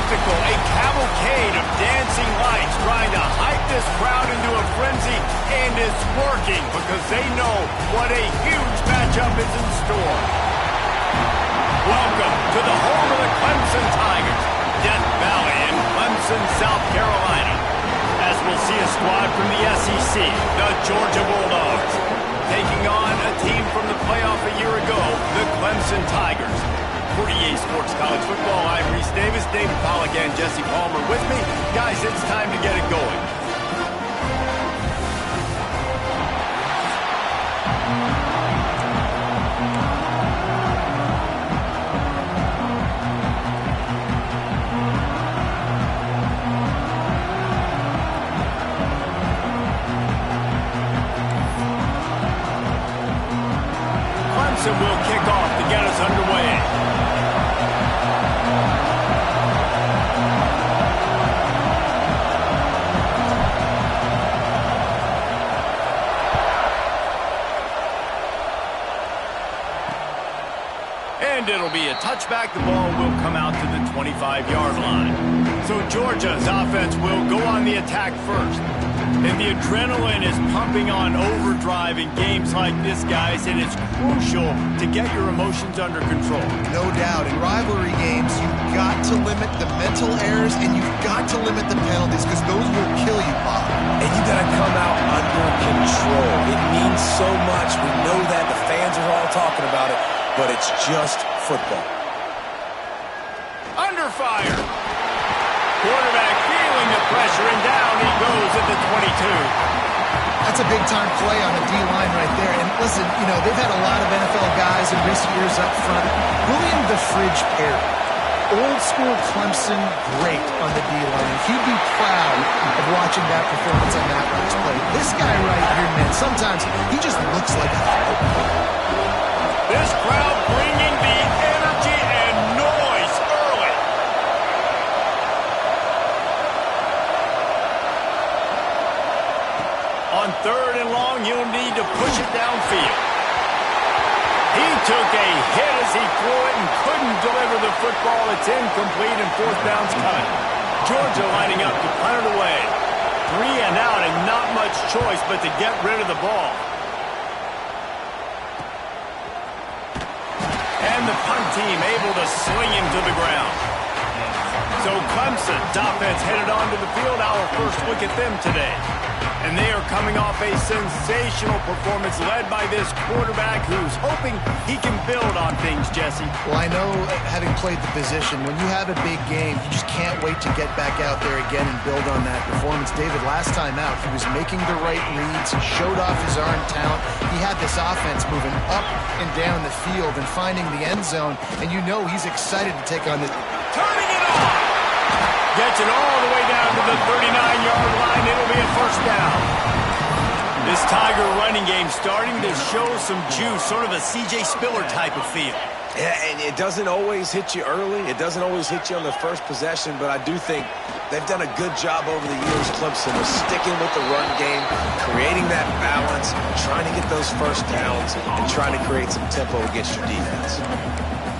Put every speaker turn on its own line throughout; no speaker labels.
spectacle, a cavalcade of dancing lights trying to hype this crowd into a frenzy, and it's working because they know what a huge matchup is in store. Welcome to the home of the Clemson Tigers, Death Valley in Clemson, South Carolina. As we'll see a squad from the SEC, the Georgia Bulldogs, taking on a team from the playoff a year ago, the Clemson Tigers. for EA Sports College Football. I'm Reese Davis, David Pollack, and Jesse Palmer with me. Guys, it's time to get it going. Clemson will kick off to get us underway. And it'll be a touchback. The ball will come out to the 25-yard line. So Georgia's offense will go on the attack first. And the adrenaline is pumping on overdrive in games like this, guys, and it's crucial to get your emotions under control.
No doubt. In rivalry games, you've got to limit the mental errors and you've got to limit the penalties because those will kill you, Bob.
And you got to come out under control. It means so much. We know that. The fans are all talking about it, but it's just football.
Under fire. Quarterback feeling the pressure, and down he goes at the 22.
That's a big-time play on the D-line right there. And listen, you know, they've had a lot of NFL guys in recent years up front. William the Fridge Perry, old-school Clemson, great on the D-line. He'd be proud of watching that performance on that last play. This guy right here, man, sometimes he just looks like a hero.
This crowd bringing the energy and noise early. On 3rd and long, you'll need to push it downfield. He took a hit as he threw it and couldn't deliver the football. It's incomplete and 4th down's coming. Georgia lining up to punt it away. 3 and out and not much choice but to get rid of the ball. And the punt team able to sling him to the ground. So Clemson's offense headed onto the field. Our first look at them today. And they are coming off a sensational performance led by this quarterback who's hoping he can build on things, Jesse.
Well, I know, having played the position, when you have a big game, you just can't wait to get back out there again and build on that performance. David, last time out, he was making the right reads. He showed off his arm talent. He had this offense moving up and down the field and finding the end zone. And you know he's excited to take on the...
Turning it on! Gets it all the way down to the 39-yard line. It'll be a 1st down. This Tiger running game starting to show some juice, sort of a C.J. Spiller type of feel.
Yeah, and it doesn't always hit you early. It doesn't always hit you on the first possession, but I do think they've done a good job over the years, Clemson, of sticking with the run game, creating that balance, trying to get those 1st downs, and trying to create some tempo against your defense.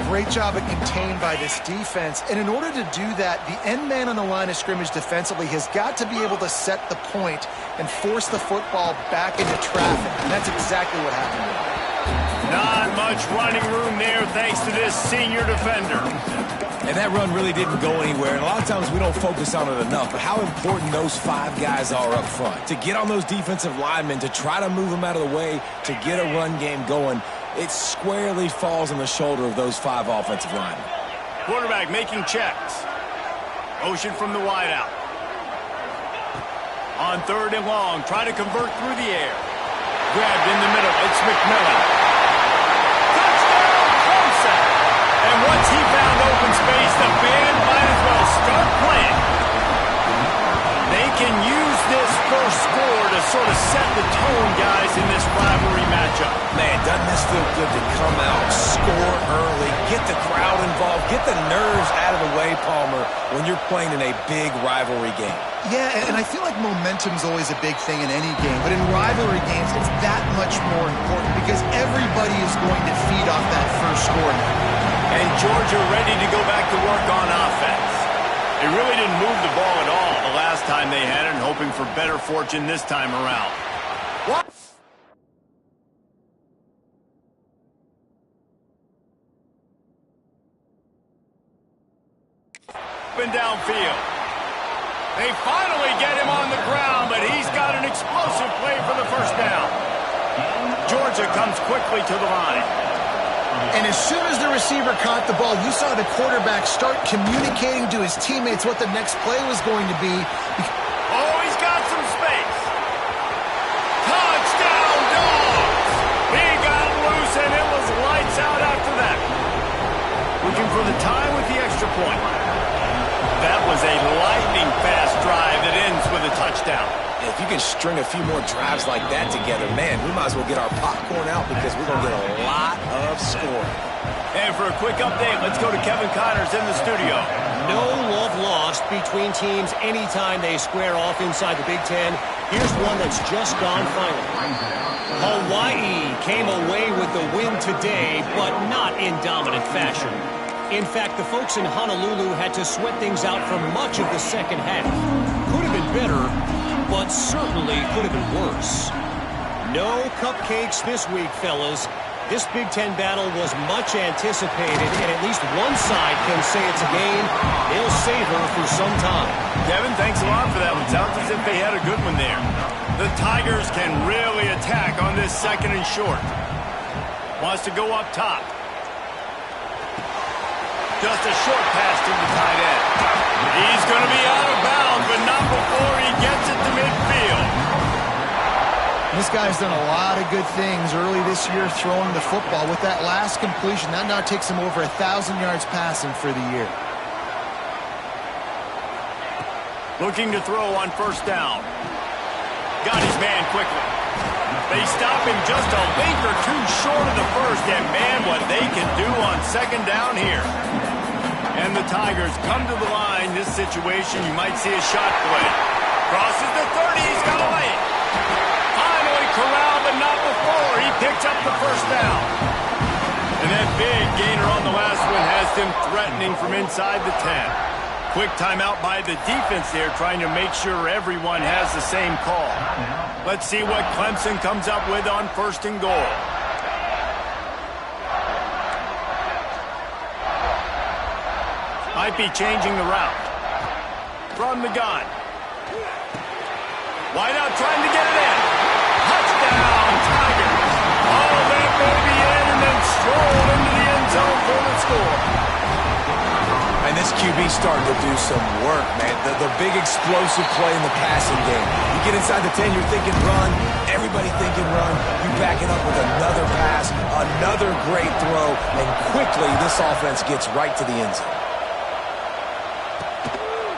Great job at contained by this defense. And in order to do that, the end man on the line of scrimmage defensively has got to be able to set the point and force the football back into traffic. And that's exactly what happened.
Not much running room there thanks to this senior defender.
And that run really didn't go anywhere. And a lot of times we don't focus on it enough, but how important those 5 guys are up front. To get on those defensive linemen, to try to move them out of the way, to get a run game going, it squarely falls on the shoulder of those 5 offensive linemen.
Quarterback making checks. Motion from the wideout. On 3rd and long, try to convert through the air. Grabbed in the middle. It's McMillan. Touchdown, Clemson! And once he found open space, the band might as well start playing. They can use this first score to sort of set the tone, guys, in this rivalry matchup.
Man, doesn't this feel good to come out, score early, get the crowd involved, get the nerves out of the way, Palmer, when you're playing in a big rivalry game?
Yeah, and I feel like momentum's always a big thing in any game, but in rivalry games, it's that much more important because everybody is going to feed off that first score now.
And Georgia ready to go back to work on offense. They really didn't move the ball at all the last time they had it, and hoping for better fortune this time around. What? And downfield. They finally get him on the ground, but he's got an explosive play for the 1st down. Georgia comes quickly to the line.
And as soon as the receiver caught the ball, you saw the quarterback start communicating to his teammates what the next play was going to be.
Oh, he's got some space. Touchdown, Dogs! He got loose, and it was lights out after that. Looking for the tie with the extra point. That was a lightning-fast drive that ends with a touchdown.
If you can string a few more drives like that together, man, we might as well get our popcorn out because we're going to get a lot of scoring.
And for a quick update, let's go to Kevin Connors in the studio.
No love lost between teams anytime they square off inside the Big Ten. Here's one that's just gone final. Hawaii came away with the win today, but not in dominant fashion. In fact, the folks in Honolulu had to sweat things out for much of the second half. Could have been better, but certainly could have been worse. No cupcakes this week, fellas. This Big Ten battle was much anticipated, and at least one side can say it's a game they'll savor for some time.
Kevin, thanks a lot for that one. Sounds as if they had a good one there. The Tigers can really attack on this second and short. Wants to go up top. Just a short pass to the tight end. He's going to be out of bounds, but not before he gets it to midfield.
This guy's done a lot of good things early this year throwing the football. With that last completion, that now takes him over 1,000 yards passing for the year.
Looking to throw on first down. Got his man quickly. They stop him just a length or two short of the first, and man, what they can do on second down here. And the Tigers come to the line. This situation, you might see a shot play. Crosses the 30, he's got to lay it. Finally corralled, but not before. He picks up the first down. And that big gainer on the last one has them threatening from inside the 10. Quick timeout by the defense there, trying to make sure everyone has the same call. Let's see what Clemson comes up with on first and goal. Might be changing the route. From the gun. Wide out trying to get it in. Touchdown, Tigers. Oh, that may be in, and then stroll into the end zone for the score.
And this QB starting to do some work, man. The big explosive play in the passing game. You get inside the 10, you're thinking run. Everybody thinking run. You back it up with another pass, another great throw, and quickly this offense gets right to the end zone.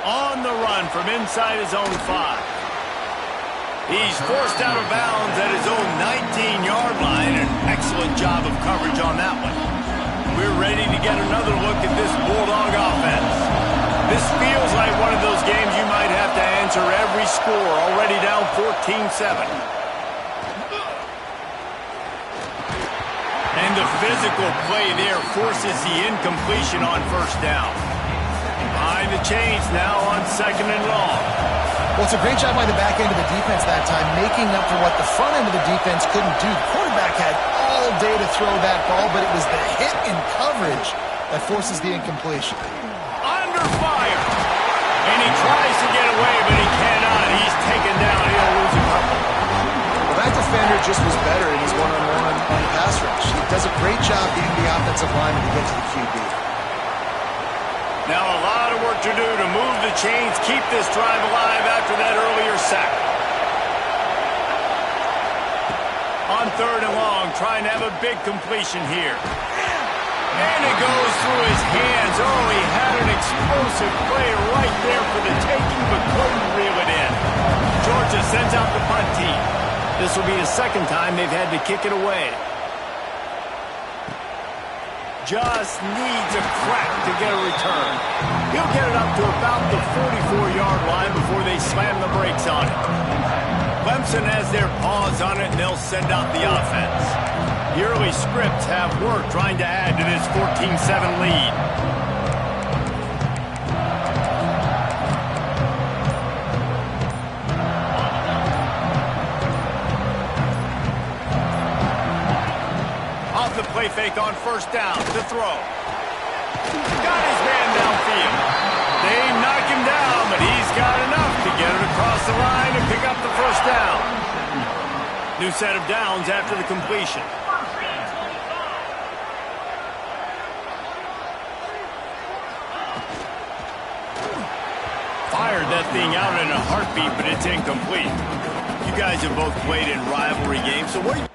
On the run from inside his own 5. He's forced out of bounds at his own 19-yard line. An excellent job of coverage on that one. We're ready to get another look at this Bulldog offense. This feels like one of those games you might have to answer every score, already down 14-7. And the physical play there forces the incompletion on first down. Behind the chains now on second and long.
Well, it's a great job by the back end of the defense that time, making up for what the front end of the defense couldn't do. The quarterback had all day to throw that ball, but it was the hit in coverage that forces the incompletion.
Under fire. And he tries to get away, but he cannot. He's taken down. He'll lose a couple.
Well, that defender just was better in his one-on-one on the pass rush. He does a great job being the offensive lineman to get to the QB.
Now a lot of work to do to move the chains, keep this drive alive after that earlier sack. On third and long, trying to have a big completion here. And it goes through his hands. Oh, he had an explosive play right there for the taking, but couldn't reel it in. Georgia sends out the punt team. This will be the second time they've had to kick it away. Just needs a crack to get a return. He'll get it up to about the 44-yard line before they slam the brakes on it. Clemson has their paws on it, and they'll send out the offense. The early scripts have worked trying to add to this 14-7 lead. The play fake on first down to throw. Got his man downfield. They knock him down, but he's got enough to get it across the line and pick up the first down. New set of downs after the completion. fired that thing out in a heartbeat, but it's incomplete. You guys have both played in rivalry games, so what do you...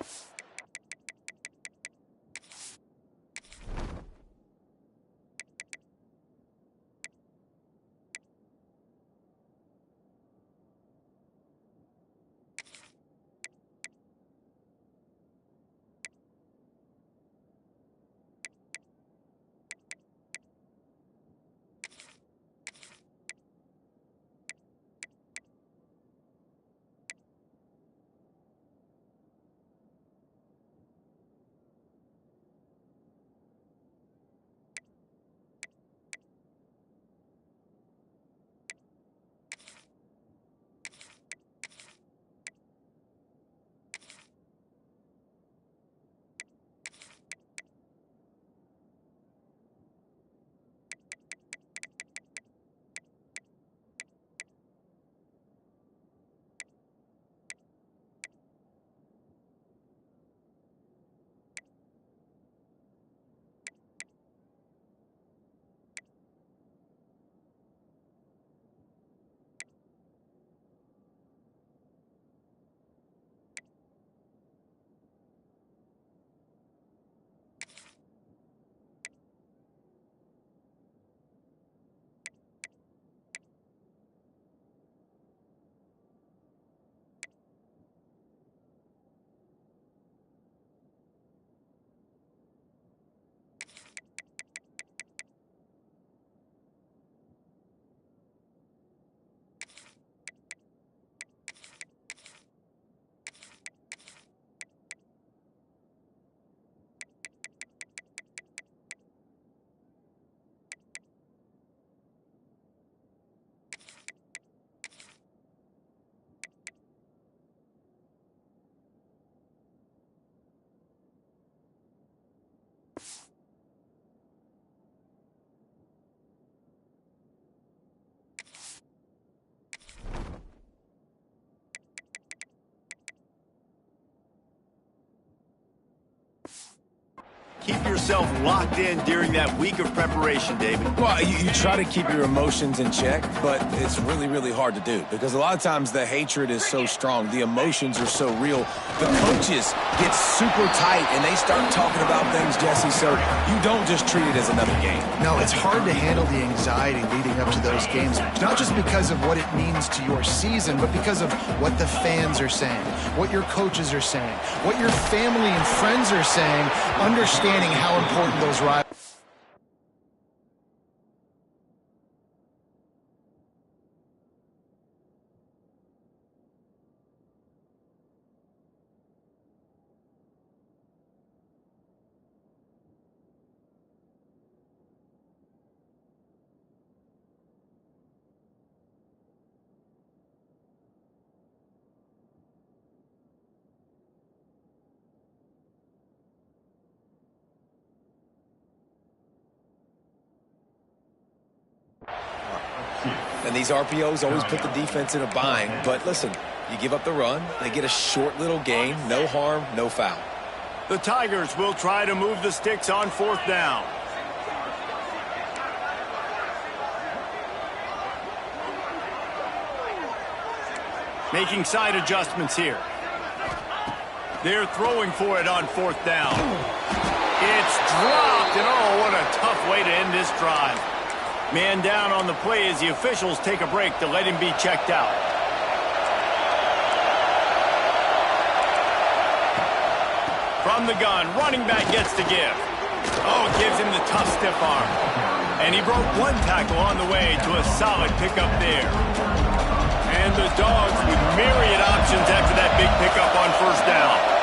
Keep yourself locked in during that week of preparation, David.
Well, you try to keep your emotions in check, but it's really, really hard to do because a lot of times the hatred is so strong. The emotions are so real. The coaches get super tight, and they start talking about things, Jesse, so you don't just treat it as another game.
No, it's hard to handle the anxiety leading up to those games, not just because of what it means to your season, but because of what the fans are saying, what your coaches are saying, what your family and friends are saying, understanding how important those rivals.
And these RPOs always put the defense in a bind. But listen, you give up the run, they get a short little gain, no harm, no foul.
The Tigers will try to move the sticks on 4th down. Making side adjustments here. They're throwing for it on 4th down. It's dropped, and oh, what a tough way to end this drive. Man down on the play as the officials take a break to let him be checked out. From the gun, running back gets to give. Oh, gives him the tough stiff arm. And he broke one tackle on the way to a solid pickup there. And the Dogs with myriad options after that big pickup on 1st down.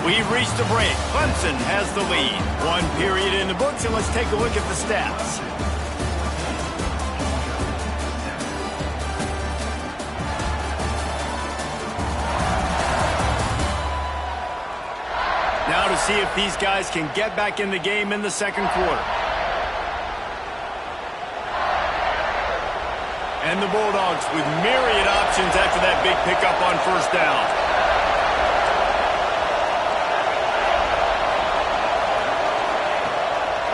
We've reached the break. Clemson has the lead. 1 period in the books, and let's take a look at the stats. Now to see if these guys can get back in the game in the 2nd quarter. And the Bulldogs with myriad options after that big pickup on 1st down.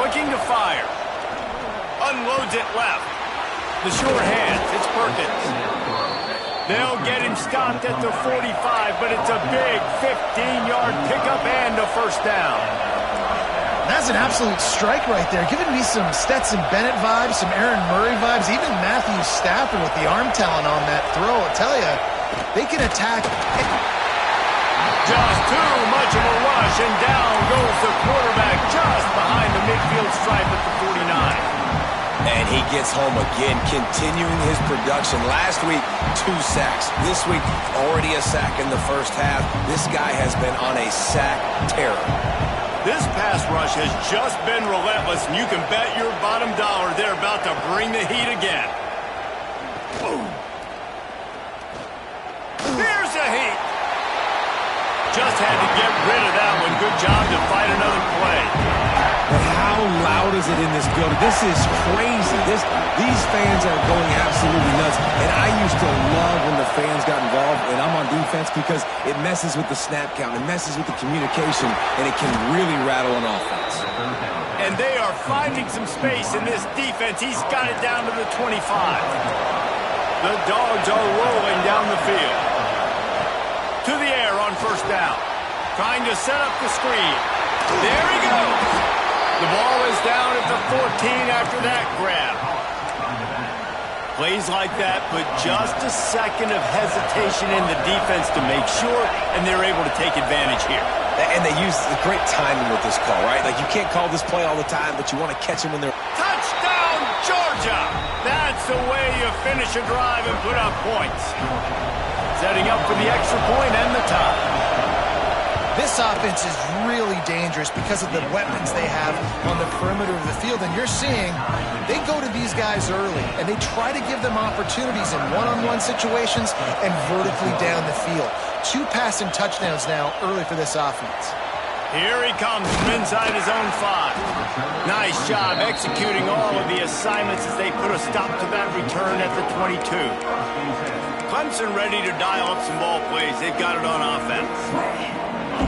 What looking to fire. Unloads it left. The short hands, it's Perkins. They'll get him stopped at the 45, but it's a big 15-yard pickup and a first down.
That's an absolute strike right there, giving me some Stetson Bennett vibes, some Aaron Murray vibes, even Matthew Stafford with the arm talent on that throw. I'll tell you, they can attack.
Just too much of a rush, and down goes the quarterback just behind the midfield stripe at the 49.
And he gets home again, continuing his production. Last week, 2 sacks. This week, already a sack in the first half. This guy has been on a sack terror.
This pass rush has just been relentless, and you can bet your bottom dollar they're about to bring the heat again. Boom. Here's the heat. Just had to get rid of that one. Good job to fight another play.
But how loud is it in this building? This is crazy. These fans are going absolutely nuts. And I used to love when the fans got involved, and I'm on defense, because it messes with the snap count. It messes with the communication, and it can really rattle an offense.
And they are finding some space in this defense. He's got it down to the 25. The Dogs are rolling down the field. To the air on first down. Trying to set up the screen. There he goes. The ball is down at the 14 after that grab. Plays like that put just a second of hesitation in the defense to make sure, and they're able to take advantage here.
And they use the great timing with this call, right? Like, you can't call this play all the time, but you want to catch them when they're...
Touchdown, Georgia! That's the way you finish a drive and put up points. Setting up for the extra point and the tie.
This offense is really dangerous because of the weapons they have on the perimeter of the field. And you're seeing they go to these guys early, and they try to give them opportunities in one-on-one situations and vertically down the field. 2 passing touchdowns now early for this offense.
Here he comes from inside his own 5. Nice job executing all of the assignments as they put a stop to that return at the 22. Clemson ready to dial up some ball plays. They've got it on offense.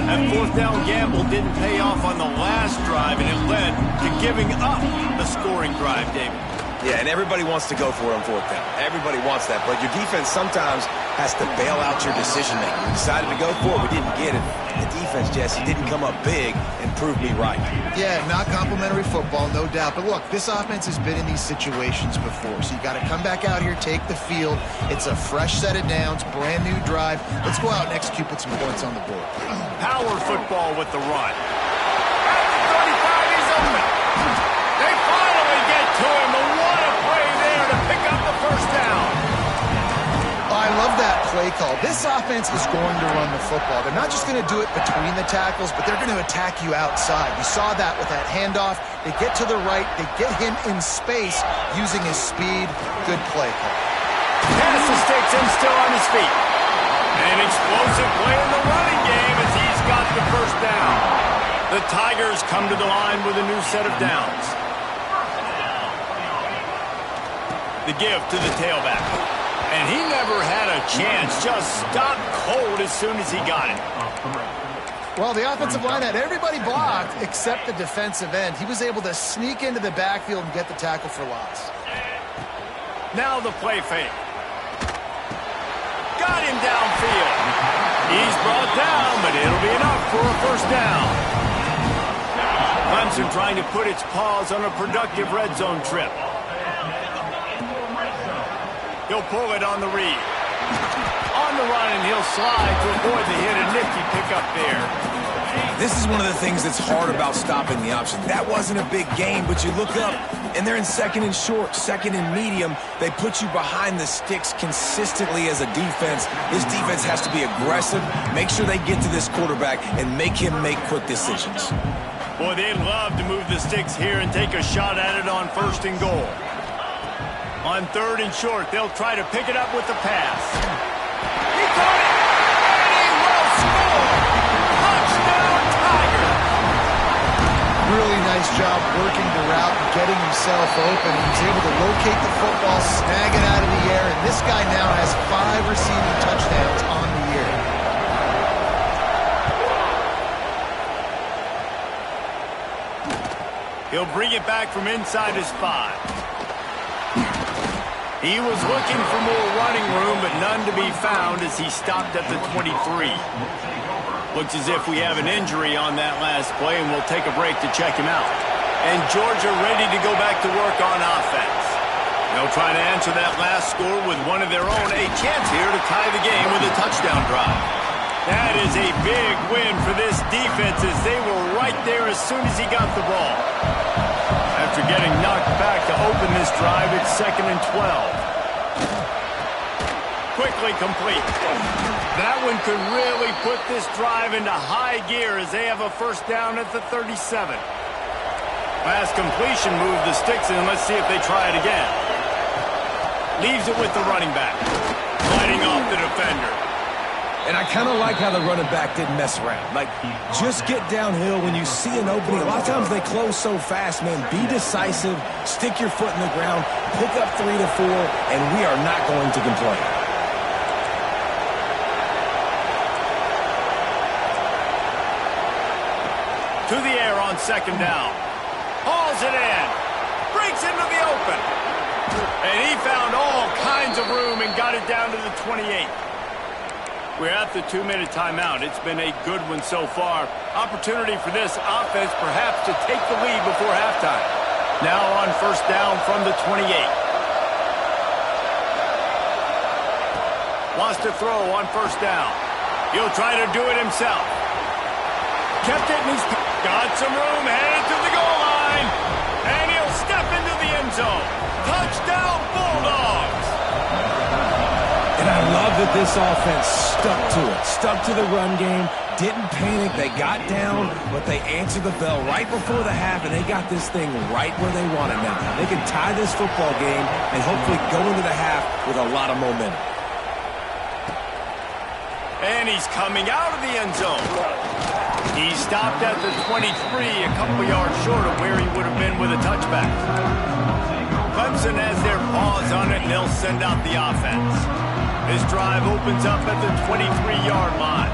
That 4th down gamble didn't pay off on the last drive, and it led to giving up the scoring drive, David.
Yeah, and everybody wants to go for it on 4th down. Everybody wants that, but your defense sometimes has to bail out your decision-making. We decided to go for it. We didn't get it. The defense, Jesse, didn't come up big and prove me right.
Yeah, not complimentary football, no doubt. But look, this offense has been in these situations before, so you got to come back out here, take the field. It's a fresh set of downs, brand new drive. Let's go out and execute, put some points on the board.
Power football with the run. At the 35, he's open. They finally get to him. And what a play there to pick up the first down.
I love that play call. This offense is going to run the football. They're not just going to do it between the tackles, but they're going to attack you outside. You saw that with that handoff. They get to the right. They get him in space using his speed. Good play call.
Pass the sticks and still on his feet. An explosive play in the running game as he's got the first down. The Tigers come to the line with a new set of downs. The give to the tailback. And he never had a chance. Just stopped cold as soon as he got it.
Well, the offensive line had everybody blocked except the defensive end. He was able to sneak into the backfield and get the tackle for loss.
Now the play fake. Got him downfield. He's brought down, but it'll be enough for a first down. Clemson trying to put its paws on a productive red zone trip. He'll pull it on the read. On the run, and he'll slide to avoid the hit. A nifty pickup there.
This is one of the things that's hard about stopping the option. That wasn't a big gain, but you look up, and they're in 2nd and short, 2nd and medium. They put you behind the sticks consistently as a defense. This defense has to be aggressive, make sure they get to this quarterback, and make him make quick decisions.
Boy, they'd love to move the sticks here and take a shot at it on 1st and goal. On 3rd and short, they'll try to pick it up with the pass. He caught it, and he will score! Touchdown, Tiger!
Really nice job working the route and getting himself open. He was able to locate the football, snag it out of the air, and this guy now has 5 receiving touchdowns on the year.
He'll bring it back from inside his 5. He was looking for more running room, but none to be found as he stopped at the 23. Looks as if we have an injury on that last play, and we'll take a break to check him out. And Georgia ready to go back to work on offense. They'll try to answer that last score with one of their own. A chance here to tie the game with a touchdown drive. That is a big win for this defense as they were right there as soon as he got the ball. After getting knocked back to open this drive, it's 2nd and 12. Quickly complete. That one could really put this drive into high gear as they have a first down at the 37. Last completion moved the sticks in. Let's see if they try it again. Leaves it with the running back. Fighting off the defender.
And I kind of like how the running back didn't mess around. Like, just get downhill when you see an opening. A lot of times they close so fast, man. Be decisive, stick your foot in the ground, pick up 3 to 4, and we are not going to complain.
To the air on 2nd down. Hauls it in. Breaks into the open. And he found all kinds of room and got it down to the 28. We're at the 2-minute timeout. It's been a good one so far. Opportunity for this offense perhaps to take the lead before halftime. Now on first down from the 28. Wants to throw on first down. He'll try to do it himself. Kept it and he's got some room, headed to the goal line. And he'll step into the end zone. Touchdown, Bulldogs!
And I love that this offense stuck to it, stuck to the run game, didn't panic. They got down, but they answered the bell right before the half, and they got this thing right where they want it now. They can tie this football game and hopefully go into the half with a lot of momentum.
And he's coming out of the end zone. He stopped at the 23, a couple yards short of where he would have been with a touchback. Clemson has their paws on it, and they'll send out the offense. This drive opens up at the 23-yard line.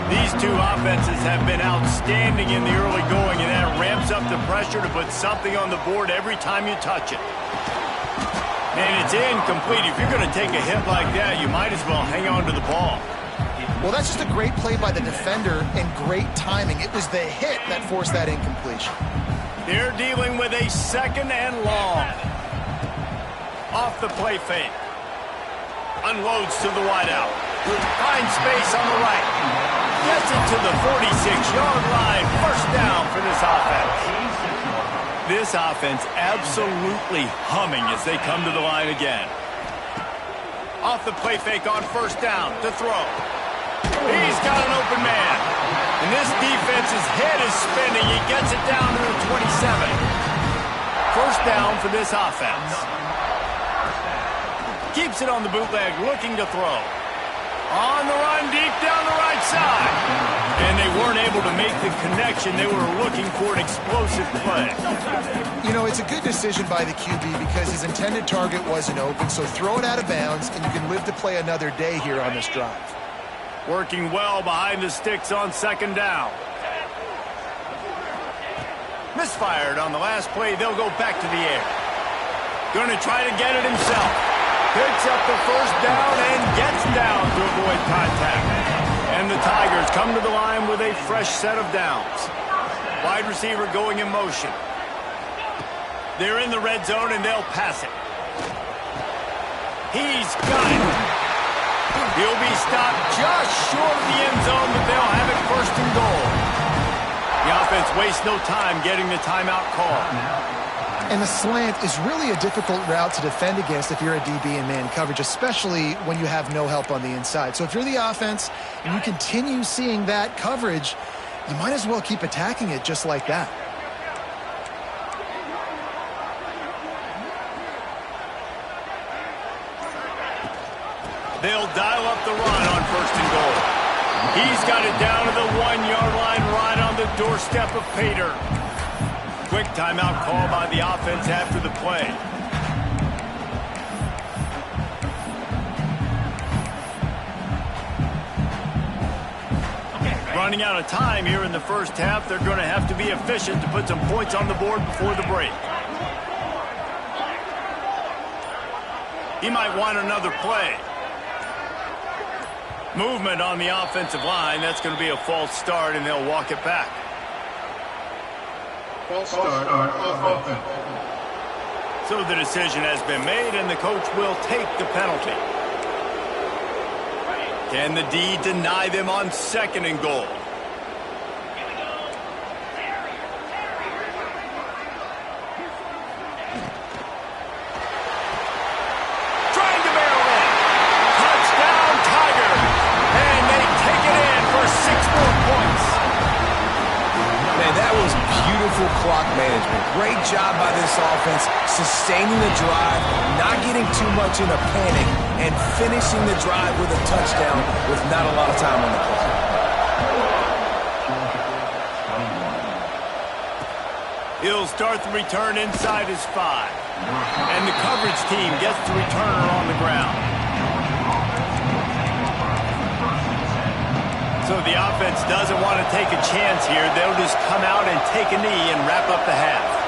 These two offenses have been outstanding in the early going, and that ramps up the pressure to put something on the board every time you touch it. And it's incomplete. If you're going to take a hit like that, you might as well hang on to the ball.
Well, that's just a great play by the defender and great timing. It was the hit that forced that incompletion.
They're dealing with a 2nd and long. Off the play fake. Unloads to the wideout. Finds space on the right. Gets it to the 46-yard line. First down for this offense. This offense absolutely humming as they come to the line again. Off the play fake on first down to throw. He's got an open man. And this defense's head is spinning. He gets it down to the 27. First down for this offense. Keeps it on the bootleg, looking to throw. On the run, deep down the right side. And they weren't able to make the connection. They were looking for an explosive play.
You know, it's a good decision by the QB because his intended target wasn't open, so throw it out of bounds, and you can live to play another day here on this drive.
Working well behind the sticks on 2nd down. Misfired on the last play. They'll go back to the air. Going to try to get it himself. Picks up the first down and gets down to avoid contact. And the Tigers come to the line with a fresh set of downs. Wide receiver going in motion. They're in the red zone and they'll pass it. He's got it. He'll be stopped just short of the end zone, but they'll have it 1st and goal. The offense wastes no time getting the timeout call.
And the slant is really a difficult route to defend against if you're a DB in man coverage, especially when you have no help on the inside. So if you're the offense and you continue seeing that coverage, you might as well keep attacking it just like that.
They'll dial up the run on 1st and goal. He's got it down to the 1-yard line right on the doorstep of Pater. Quick timeout call by the offense after the play. running out of time here in the first half. They're going to have to be efficient to put some points on the board before the break. He might want another play. Movement on the offensive line. That's going to be a false start, and they'll walk it back.
False start on offense.
So the decision has been made, and the coach will take the penalty. Can the D deny them on 2nd and goal? Trying to barrel in. Touchdown, Tigers. And they take it in for 6 more points.
Man, that was beautiful clock management. Great job by this offense, sustaining the drive, not getting too much in a panic, and finishing the drive with a touchdown with not a lot of time on the clock.
He'll start the return inside his 5. And the coverage team gets the returner on the ground. So the offense doesn't want to take a chance here. They'll just come out and take a knee and wrap up the half.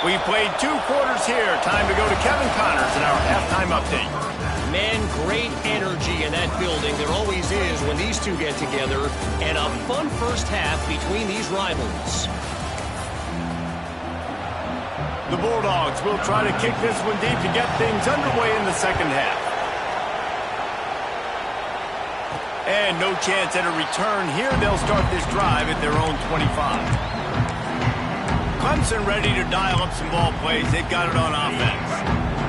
We've played 2 quarters here. Time to go to Kevin Connors in our halftime update.
Man, great energy in that building. There always is when these two get together. And a fun first half between these rivals.
The Bulldogs will try to kick this one deep to get things underway in the second half. And no chance at a return here. They'll start this drive at their own 25. Clemson ready to dial up some ball plays. They've got it on offense.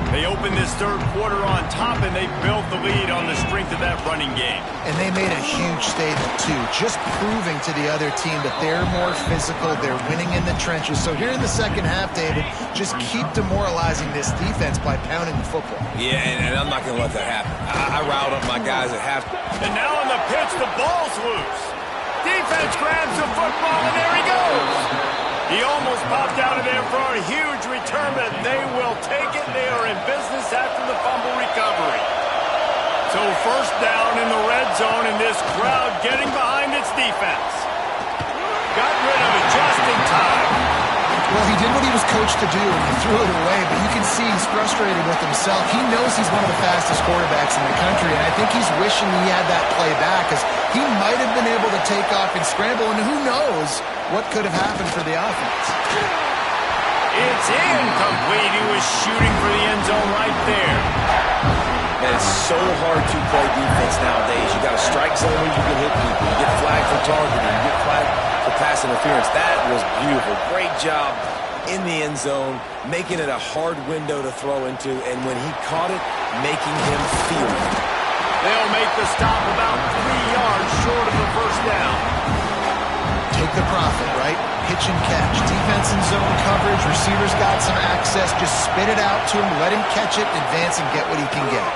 They open this 3rd quarter on top, and they built the lead on the strength of that running game.
And they made a huge statement, too, just proving to the other team that they're more physical, they're winning in the trenches. So here in the second half, David, just keep demoralizing this defense by pounding the football.
Yeah, and I'm not going to let that happen. I riled up my guys at half.
And now on the pitch, the ball's loose. Defense grabs the football, and there he goes. He almost popped out of there for a huge return, but they will take it. They are in business after the fumble recovery. So first down in the red zone, and this crowd getting behind its defense. Got rid of it just in time.
Well, he did what he was coached to do, and he threw it away, but you can see he's frustrated with himself. He knows he's one of the fastest quarterbacks in the country, and I think he's wishing he had that play back, because he might have been able to take off and scramble, and who knows what could have happened for the offense.
It's incomplete. He was shooting for the end zone right there.
Man, it's so hard to play defense nowadays. You got a strike zone where you can hit people. You get flagged for targeting. You get flagged for pass interference. That was beautiful. Great job in the end zone, making it a hard window to throw into, and when he caught it, making him feel it.
They'll make the stop about 3 yards short of the first down.
Take the profit, right? Pitch and catch. Defense in zone coverage. Receivers got some access. Just spit it out to him. Let him catch it, advance, and get what he can get.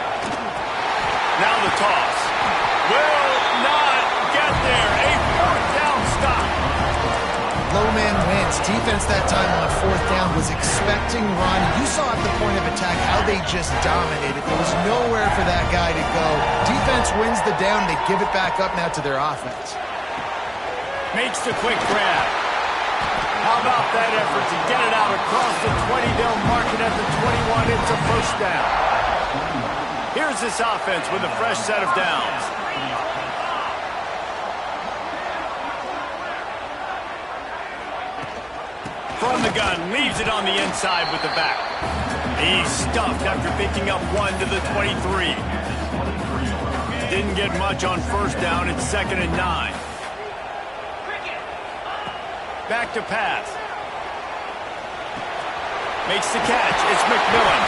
Now the toss. Will not get there. A 4th down stop.
Low man wins. Defense that time on 4th down was expecting run. You saw at the point of attack how they just dominated. There was nowhere for that guy to go. Defense wins the down. They give it back up now to their offense.
Makes the quick grab. How about that effort to get it out across the 20? They'll mark it at the 21. It's a first down. Here's this offense with a fresh set of downs. From the gun, leaves it on the inside with the back. He's stuffed after picking up 1 to the 23. Didn't get much on first down. It's 2nd and 9. Back to pass. Makes the catch. It's McMillan.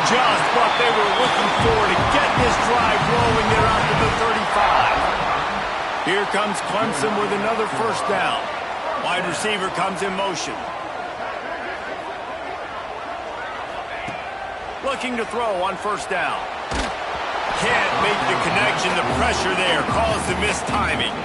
Just what they were looking for to get this drive rolling. They're out to the 35. Here comes Clemson with another first down. Wide receiver comes in motion. Looking to throw on first down. Can't make the connection. The pressure there caused the missed timing.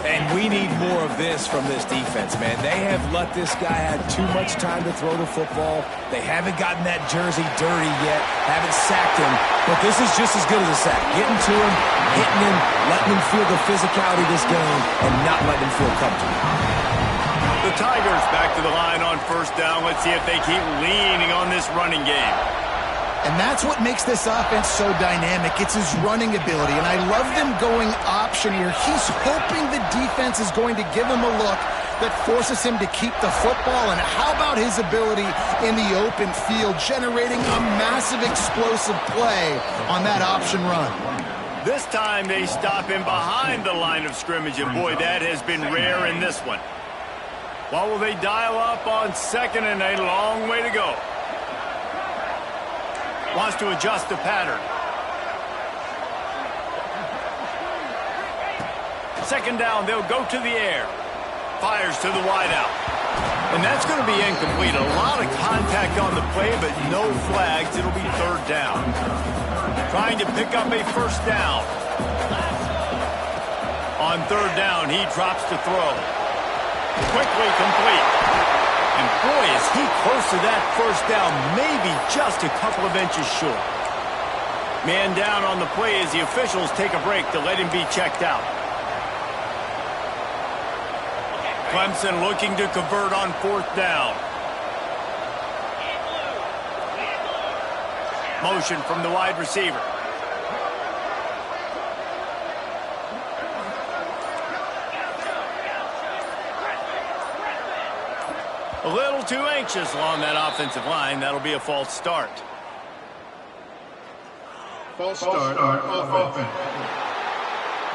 And We need more of this from this defense, man. They have let this guy have too much time to throw the football. They haven't gotten that jersey dirty yet, haven't sacked him. But this is just as good as a sack. Getting to him, hitting him, letting him feel the physicality of this game, and not letting him feel comfortable.
The Tigers back to the line on first down. Let's see if they keep leaning on this running game.
And that's what makes this offense so dynamic. It's his running ability, and I love them going option here. He's hoping the defense is going to give him a look that forces him to keep the football. And how about his ability in the open field, generating a massive explosive play on that option run?
This time they stop him behind the line of scrimmage, and boy, that has been rare in this one. What will they dial up on second and a long way to go? Wants to adjust the pattern. Second down, they'll go to the air. Fires to the wideout. And that's going to be incomplete. A lot of contact on the play, but no flags. It'll be third down. Trying to pick up a first down. On third down, he drops to throw. Quickly complete. And boy, is he close to that first down, maybe just a couple of inches short. Man down on the play as the officials take a break to let him be checked out. Clemson looking to convert on fourth down. Motion from the wide receiver. A little too anxious along that offensive line. That'll be a false start.
False start on offense.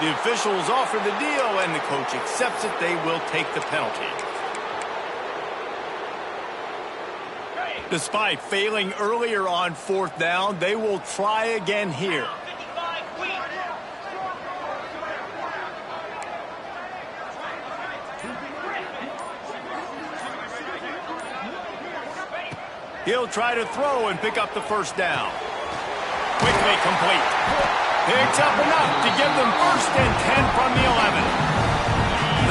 The officials offer the deal, and the coach accepts it. They will take the penalty. Despite failing earlier on fourth down, they will try again here. He'll try to throw and pick up the first down. Quickly complete. Picks up enough to give them first and 10 from the 11.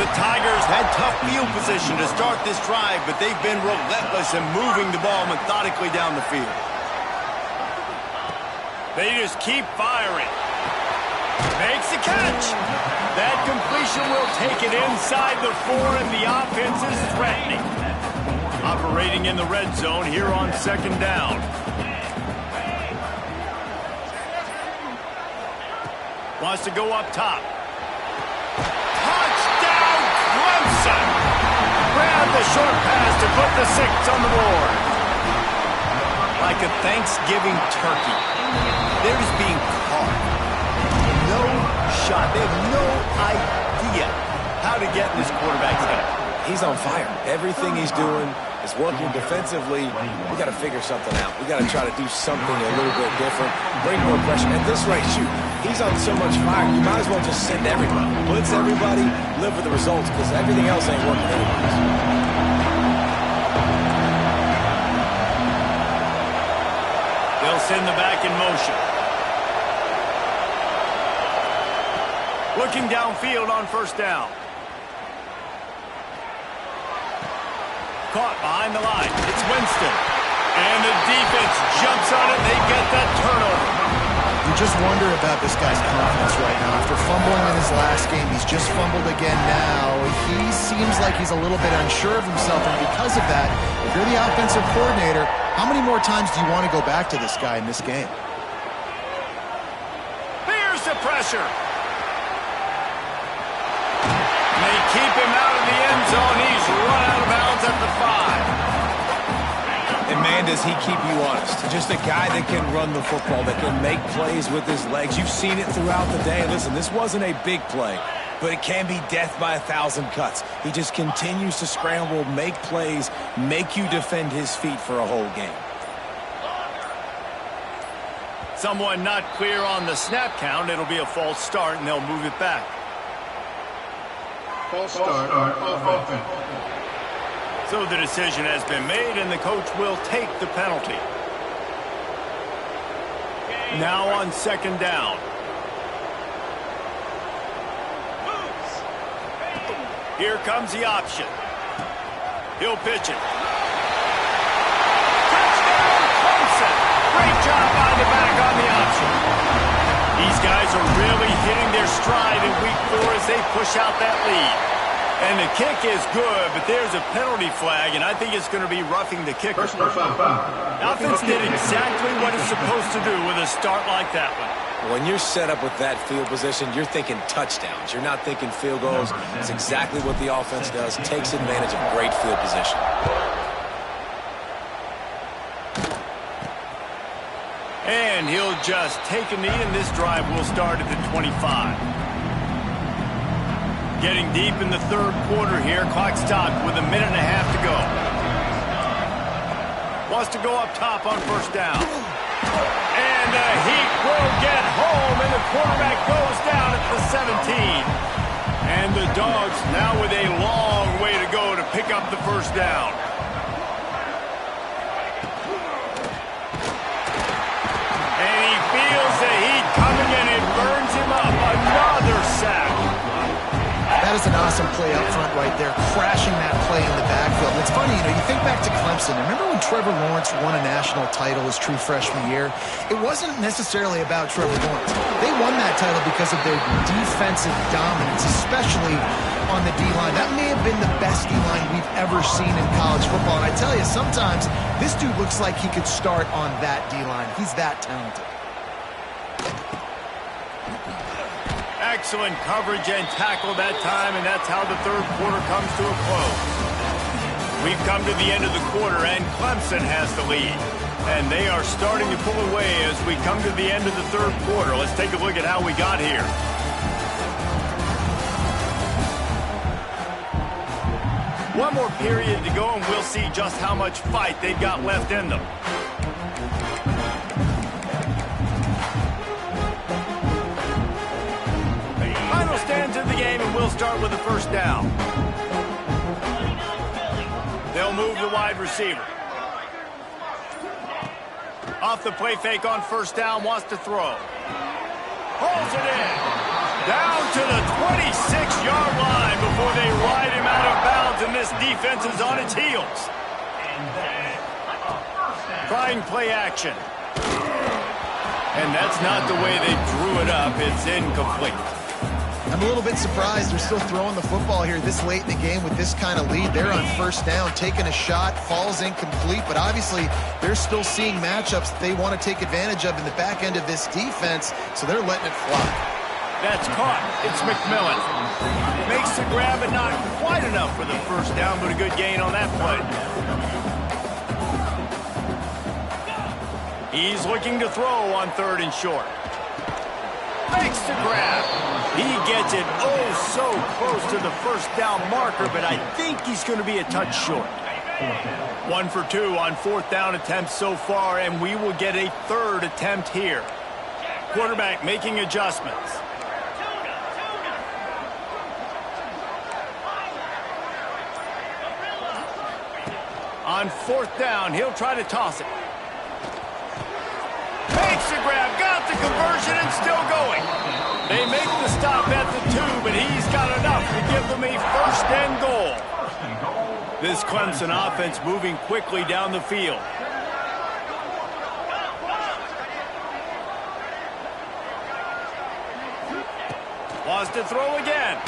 The Tigers had tough field position to start this drive, but they've been relentless in moving the ball methodically down the field. They just keep firing. Makes the catch. That completion will take it inside the 4, and the offense is threatening. Operating in the red zone here on second down. Wants to go up top. Touchdown, Clemson! Grab the short pass to put the 6 on the board. Like a Thanksgiving turkey. They're just being caught. No shot. They have no idea how to get in this quarterback's head.
He's on fire. Everything he's doing is working defensively. We got to figure something out. We got to try to do something a little bit different. Bring more pressure. At this rate, shoot, he's on so much fire. You might as well just send everybody. Blitz everybody, live with the results, because everything else ain't working anyways.
They'll send the back in motion. Looking downfield on first down. Caught behind the line. It's Winston. And the defense jumps on it. They get that turnover.
You just wonder about this guy's confidence right now. After fumbling in his last game, he's just fumbled again now. He seems like he's a little bit unsure of himself, and because of that, if you're the offensive coordinator, how many more times do you want to go back to this guy in this game?
Here's the pressure. They keep him out of the end zone. He's run out of bounds at the 5.
And man, does he keep you honest. Just a guy that can run the football, that can make plays with his legs. You've seen it throughout the day. Listen, this wasn't a big play, but it can be death by 1,000 cuts. He just continues to scramble, make plays, make you defend his feet for a whole game.
Someone not clear on the snap count. It'll be a false start, and they'll move it back.
False start on offense.
So the decision has been made, and the coach will take the penalty. Now on second down. Here comes the option. He'll pitch it. Touchdown, Clemson! Great job by the back on the option. These guys are really hitting their stride in week 4 as they push out that lead. And the kick is good, but there's a penalty flag, and I think it's going to be roughing the kicker. Offense did exactly what it's supposed to do with a start like that one.
When you're set up with that field position, you're thinking touchdowns. You're not thinking field goals. It's exactly what the offense does. Takes advantage of great field position.
And he'll just take a knee, and this drive will start at the 25. Getting deep in the third quarter here. Clock stopped with 1.5 minutes to go. Wants to go up top on first down. And the Heat will get home, and the quarterback goes down at the 17. And the Dogs now with a long way to go to pick up the first down. And he feels the heat coming, and it burns him up. Another sack.
That is an awesome play up front right there, crashing that play in the backfield. It's funny, you think back to Clemson. Remember when Trevor Lawrence won a national title his true freshman year? It wasn't necessarily about Trevor Lawrence. They won that title because of their defensive dominance, especially on the D-line. That may have been the best D-line we've ever seen in college football. And I tell you, sometimes this dude looks like he could start on that D-line. He's that talented.
Excellent coverage and tackle that time, and that's how the third quarter comes to a close. We've come to the end of the quarter, and Clemson has the lead. And they are starting to pull away as we come to the end of the third quarter. Let's take a look at how we got here. One more period to go, and we'll see just how much fight they've got left in them. Stands in the game, and we'll start with the first down. They'll move the wide receiver. Off the play fake on first down, wants to throw. Pulls it in. Down to the 26-yard line before they ride him out of bounds, and this defense is on its heels. Trying play action. And that's not the way they drew it up. It's incomplete.
I'm a little bit surprised they're still throwing the football here this late in the game with this kind of lead. They're on first down, taking a shot, falls incomplete, but obviously they're still seeing matchups that they want to take advantage of in the back end of this defense, so they're letting it fly.
That's caught. It's McMillan. Makes the grab, but not quite enough for the first down, but a good gain on that play. He's looking to throw on third and short. Makes the grab. He gets it so close to the first down marker, but I think he's going to be a touch short. 1 for 2 on fourth down attempts so far, and we will get a third attempt here. Quarterback making adjustments. On fourth down, he'll try to toss it. Makes the grab, got the conversion, and still going. They make the stop at the 2, but he's got enough to give them a first and goal. This Clemson offense moving quickly down the field. Wants to throw again.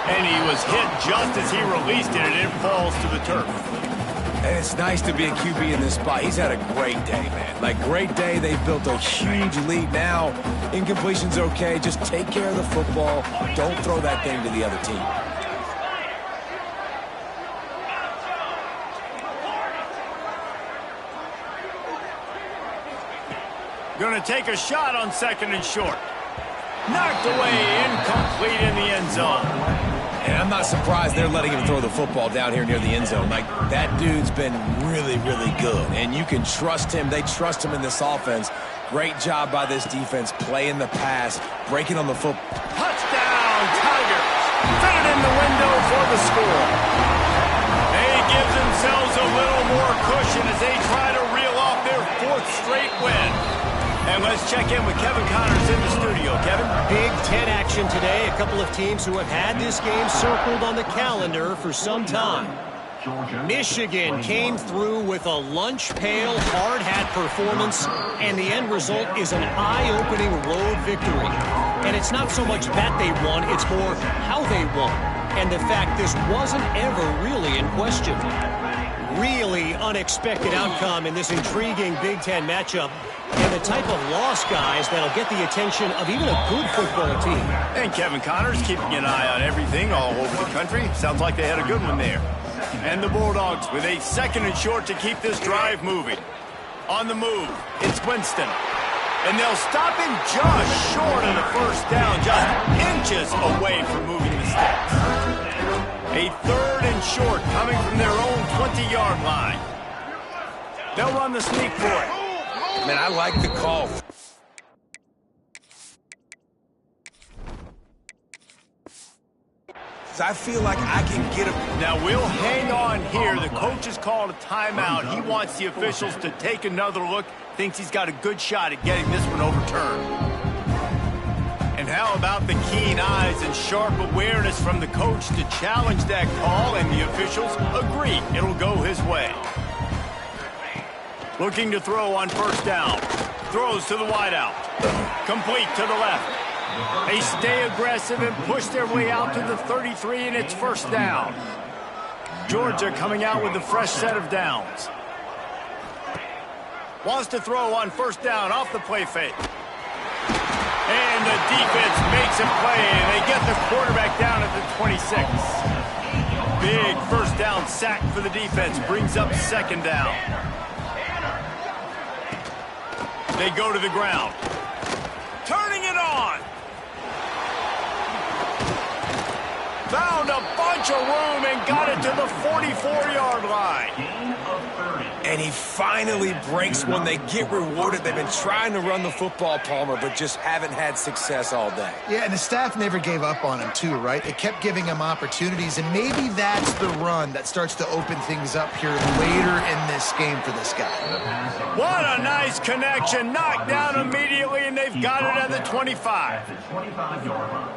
And he was hit just as he released it, and it falls to the turf.
And it's nice to be a QB in this spot. He's had a great day, man. Like, great day. They've built a huge lead now. Incompletion's okay. Just take care of the football. Don't throw that thing to the other team.
Going to take a shot on second and short. Knocked away, incomplete in the end zone.
And I'm not surprised they're letting him throw the football down here near the end zone. Like, that dude's been really, really good. And you can trust him. They trust him in this offense. Great job by this defense, playing the pass, breaking on the foot.
Touchdown, Tigers. Fit it in the window for the score. They give themselves a little more cushion as they try to reel off their fourth straight win. And let's check in with Kevin Connors in the studio. Kevin?
Big Ten action today. A couple of teams who have had this game circled on the calendar for some time. Michigan came through with a lunch pail hard hat performance, and the end result is an eye-opening road victory. And it's not so much that they won, it's more how they won, and the fact this wasn't ever really in question. Really unexpected outcome in this intriguing Big Ten matchup, and the type of loss, guys, that'll get the attention of even a good football team.
And Kevin Connors keeping an eye on everything all over the country. Sounds like they had a good one there. And the Bulldogs with a 2nd and short to keep this drive moving. On the move, it's Winston. And they'll stop him just short of the first down, just inches away from moving the sticks. A 3rd and short coming from their own 20-yard line. They'll run the sneak for it.
Man, I like the call. I feel like I can get him.
Now we'll hang on here. The coach has called a timeout. He wants the officials to take another look. Thinks he's got a good shot at getting this one overturned. And how about the keen eyes and sharp awareness from the coach to challenge that call, and the officials agree it'll go his way. Looking to throw on first down. Throws to the wideout. Complete to the left. They stay aggressive and push their way out to the 33, and it's first down. Georgia coming out with a fresh set of downs. Wants to throw on first down off the play fake. And the defense makes a play, and they get the quarterback down at the 26. Big first down sack for the defense. Brings up 2nd down. They go to the ground. Turning it on. Found a bunch of room and got it to the 44-yard line.
And he finally breaks one. They get rewarded. They've been trying to run the football, Palmer, but just haven't had success all day.
Yeah, and the staff never gave up on him, too, right? They kept giving him opportunities, and maybe that's the run that starts to open things up here later in this game for this guy.
What a nice connection. Knocked down immediately, and they've got it at the 25.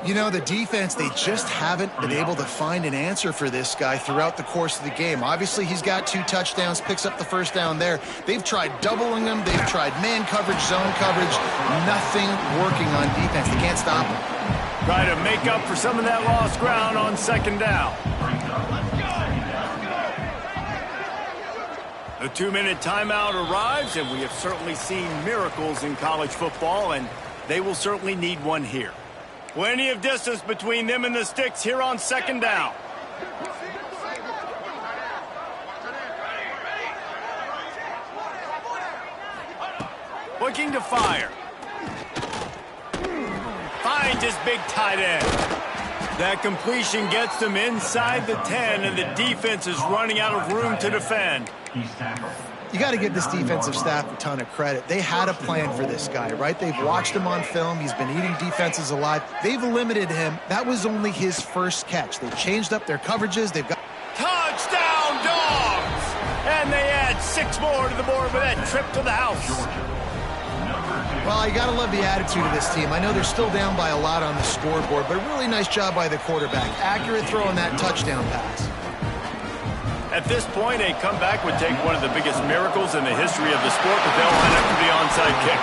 You know, the defense, they just haven't been able to find an answer for this guy throughout the course of the game. Obviously, he's got 2 touchdowns, picks up the first down there. They've tried doubling him. They've tried man coverage, zone coverage. Nothing working on defense. They can't stop him.
Try to make up for some of that lost ground on 2nd down. The 2-minute timeout arrives, and we have certainly seen miracles in college football, and they will certainly need one here. Plenty of distance between them and the sticks here on 2nd down. Looking to fire. Finds his big tight end. That completion gets them inside the 10, and the defense is running out of room to defend.
You got to give this defensive staff a ton of credit. They had a plan for this guy, right? They've watched him on film. He's been eating defenses alive. They've limited him. That was only his first catch. They've changed up their coverages. They've got...
Touchdown, Dogs! And they add 6 more to the board with that trip to the house.
Well, you got to love the attitude of this team. I know they're still down by a lot on the scoreboard, but a really nice job by the quarterback. Accurate throw on that touchdown pass.
At this point, a comeback would take one of the biggest miracles in the history of the sport, but they'll line up for the onside kick.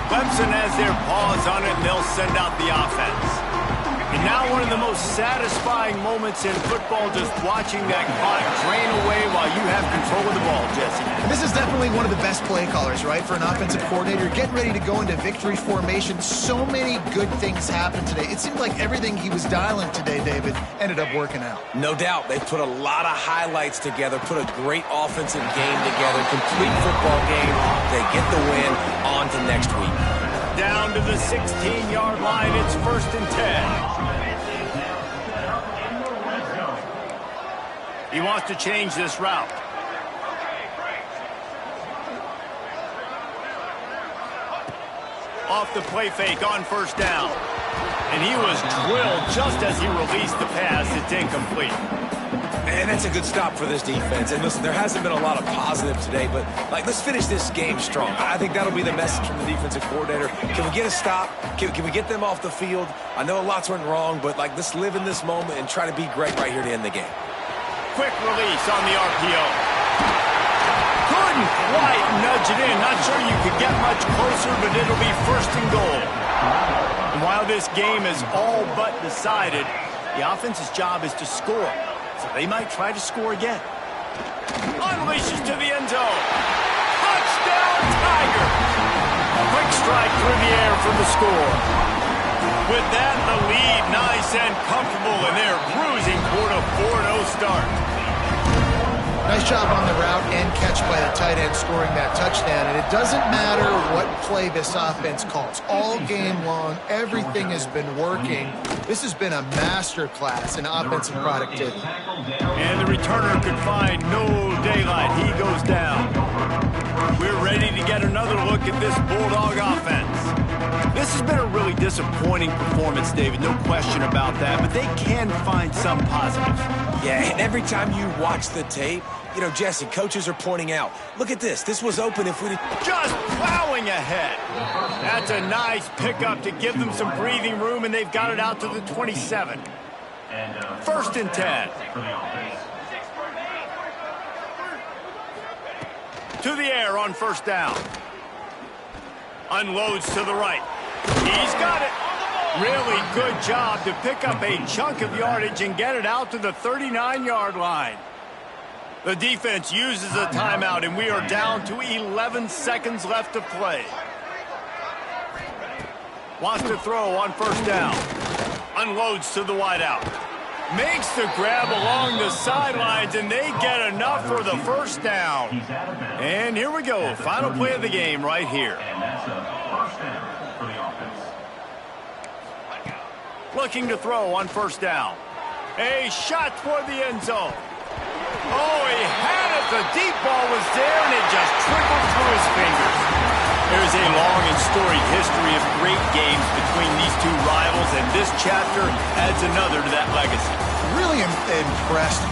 Clemson has their paws on it, and they'll send out the offense. And now one of the most satisfying moments in football, just watching that clock drain away while you have control of the ball, Jesse.
This is definitely one of the best play callers, right, for an offensive coordinator. Getting ready to go into victory formation. So many good things happened today. It seemed like everything he was dialing today, David, ended up working out.
No doubt. They put a lot of highlights together, put a great offensive game together, complete football game. They get the win. On to next week.
Down to the 16-yard line, it's 1st and 10. He wants to change this route. Off the play fake on first down. And he was drilled just as he released the pass. It's incomplete.
And that's a good stop for this defense. And listen, there hasn't been a lot of positive today, but let's finish this game strong. I think that'll be the message from the defensive coordinator. Can we get a stop? Can we get them off the field? I know lots went wrong, but let's live in this moment and try to be great right here to end the game.
Quick release on the RPO. Couldn't quite nudge it in. Not sure you could get much closer, but it'll be first and goal. And while this game is all but decided, the offense's job is to score. So they might try to score again. Unleashes to the end zone. Touchdown, Tiger! Quick strike through the air for the score. With that, the lead nice and comfortable, and they're cruising toward a 4-0 start.
Nice job on the route and catch by the tight end scoring that touchdown. And it doesn't matter what play this offense calls. All game long, everything has been working. This has been a master class in offensive productivity.
And the returner could find no daylight. He goes down. We're ready to get another look at this Bulldog offense. This has been a really disappointing performance, David. No question about that. But they can find some positives.
Yeah, and every time you watch the tape, Jesse, coaches are pointing out, look at this. This was open if we did.
Just plowing ahead. That's a nice pickup to give them some breathing room, and they've got it out to the 27. First and 10. To the air on first down. Unloads to the right. He's got it. Really good job to pick up a chunk of yardage and get it out to the 39-yard line. The defense uses a timeout, and we are down to 11 seconds left to play. Wants to throw on first down. Unloads to the wideout. Makes the grab along the sidelines, and they get enough for the first down. And here we go. Final play of the game right here. Looking to throw on first down. A shot toward the end zone. Oh, he had it. The deep ball was there, and it just trickled through his fingers. There's a long and storied history of great games between these two rivals, and this chapter adds another to that legacy.
Really impressed